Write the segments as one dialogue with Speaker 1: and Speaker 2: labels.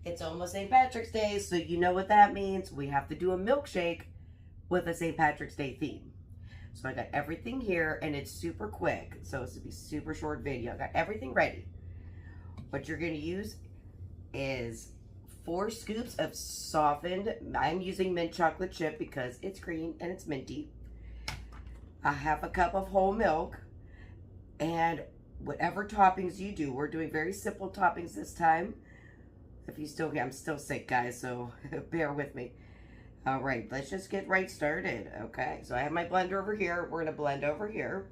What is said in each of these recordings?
Speaker 1: It's almost St. Patrick's Day, so you know what that means. We have to do a milkshake with a St. Patrick's Day theme. So I got everything here, and it's super quick, so it's gonna be super short video. I got everything ready. What you're gonna use is 4 scoops of softened, I'm using mint chocolate chip because it's green and it's minty. A half a cup of whole milk, and whatever toppings you do. We're doing very simple toppings this time. If you still, I'm still sick, guys, so bear with me. All right, let's just get right started, okay? So I have my blender over here. We're gonna blend over here.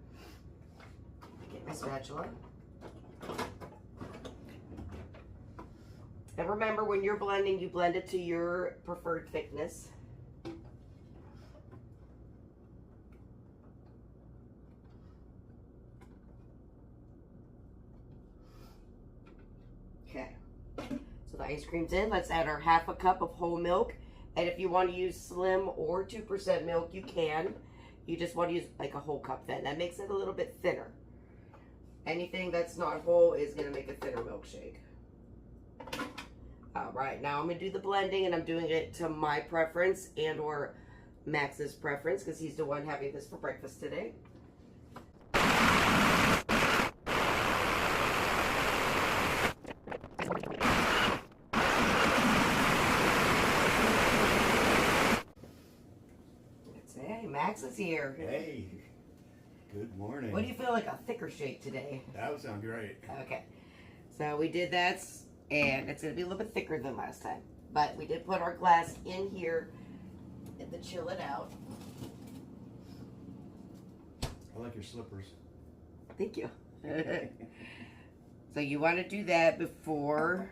Speaker 1: Get my spatula. And remember, when you're blending, you blend it to your preferred thickness. Okay. So the ice cream's in. Let's add our half a cup of whole milk. And if you want to use slim or 2% milk, you can. You just want to use like a whole cup then. That makes it a little bit thinner. Anything that's not whole is going to make a thinner milkshake. All right, now I'm going to do the blending, and I'm doing it to my preference and or Max's preference because he's the one having this for breakfast today. Hey, Max is here.
Speaker 2: Hey, good morning.
Speaker 1: What do you feel like a thicker shake today?
Speaker 2: That would sound great.
Speaker 1: Okay, so we did that, and it's going to be a little bit thicker than last time. But we did put our glass in here and to chill it out.
Speaker 2: I like your slippers.
Speaker 1: Thank you. So you want to do that before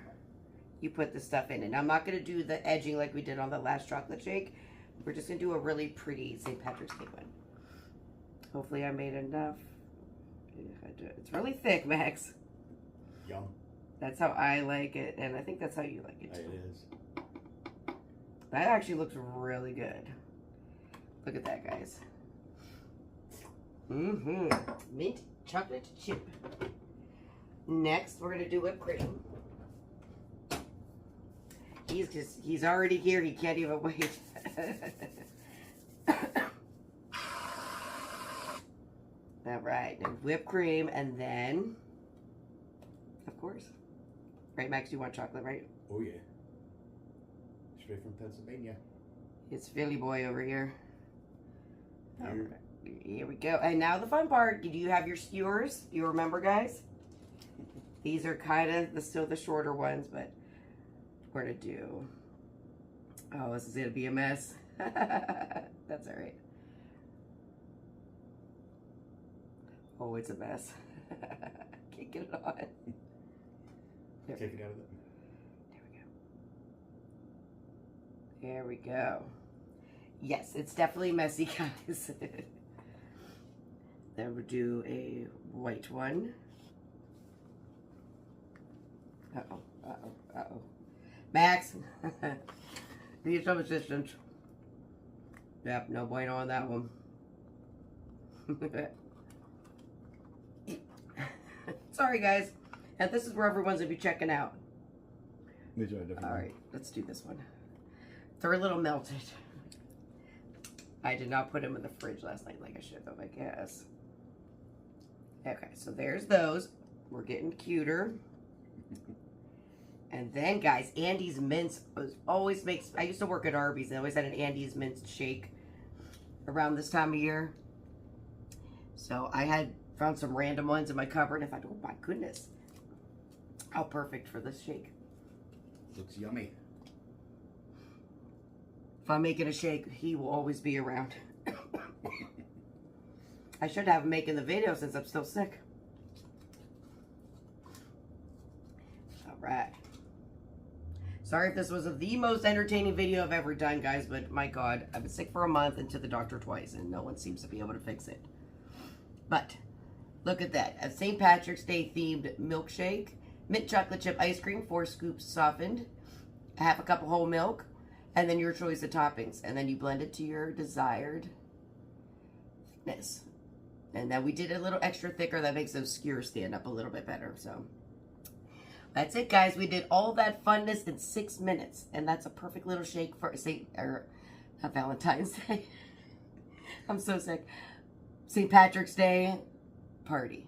Speaker 1: you put the stuff in. And I'm not going to do the edging like we did on the last chocolate shake. We're just going to do a really pretty St. Patrick's Day one. Hopefully I made enough. It's really thick, Max.
Speaker 2: Yum.
Speaker 1: That's how I like it, and I think that's how you like it too.
Speaker 2: It is.
Speaker 1: That actually looks really good. Look at that, guys. Mint chocolate chip. Next, we're going to do whipped cream. He's already here. He can't even wait. All right, and whipped cream, and then, of course, right, Max, you want chocolate, right?
Speaker 2: Oh, yeah. Straight from Pennsylvania.
Speaker 1: It's Philly boy over here. All right, here we go. And now the fun part. Do you have your skewers? You remember, guys? These are kind of still the shorter ones, but we're going to do... Oh, this is going to be a mess. That's all right. Oh, it's a mess. Can't get it on. There.
Speaker 2: Take it out of it.
Speaker 1: There we go. Yes, it's definitely messy, guys. Then we'll do a white one. Uh-oh, uh-oh, uh-oh. Max, need some assistance. Yep, no bueno on that one. Sorry, guys. And this is where everyone's going to be checking out.
Speaker 2: Let me try a different one.
Speaker 1: All right, let's do this one. They're a little melted. I did not put them in the fridge last night like I should have, I guess. Okay, so there's those. We're getting cuter. And then, guys, Andy's Mints always makes... I used to work at Arby's, and I always had an Andy's Mints shake around this time of year. So I had found some random ones in my cupboard, and I thought, oh my goodness, how perfect for this shake.
Speaker 2: Looks yummy.
Speaker 1: If I'm making a shake, he will always be around. I should have him making the video since I'm still sick. All right. Sorry if this was the most entertaining video I've ever done, guys, but my God, I've been sick for a month and to the doctor twice, and no one seems to be able to fix it. But look at that. A St. Patrick's Day themed milkshake, mint chocolate chip ice cream, 4 scoops softened, a half a cup of whole milk, and then your choice of toppings. And then you blend it to your desired thickness. And then we did a little extra thicker that makes those skewers stand up a little bit better. So That's it, guys. We did all that funness in 6 minutes. And that's a perfect little shake for not Valentine's Day. I'm so sick. St. Patrick's Day party.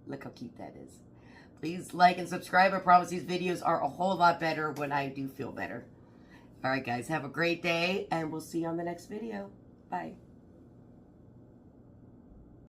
Speaker 1: Look how cute that is. Please like and subscribe. I promise these videos are a whole lot better when I do feel better. All right, guys. Have a great day, and we'll see you on the next video. Bye.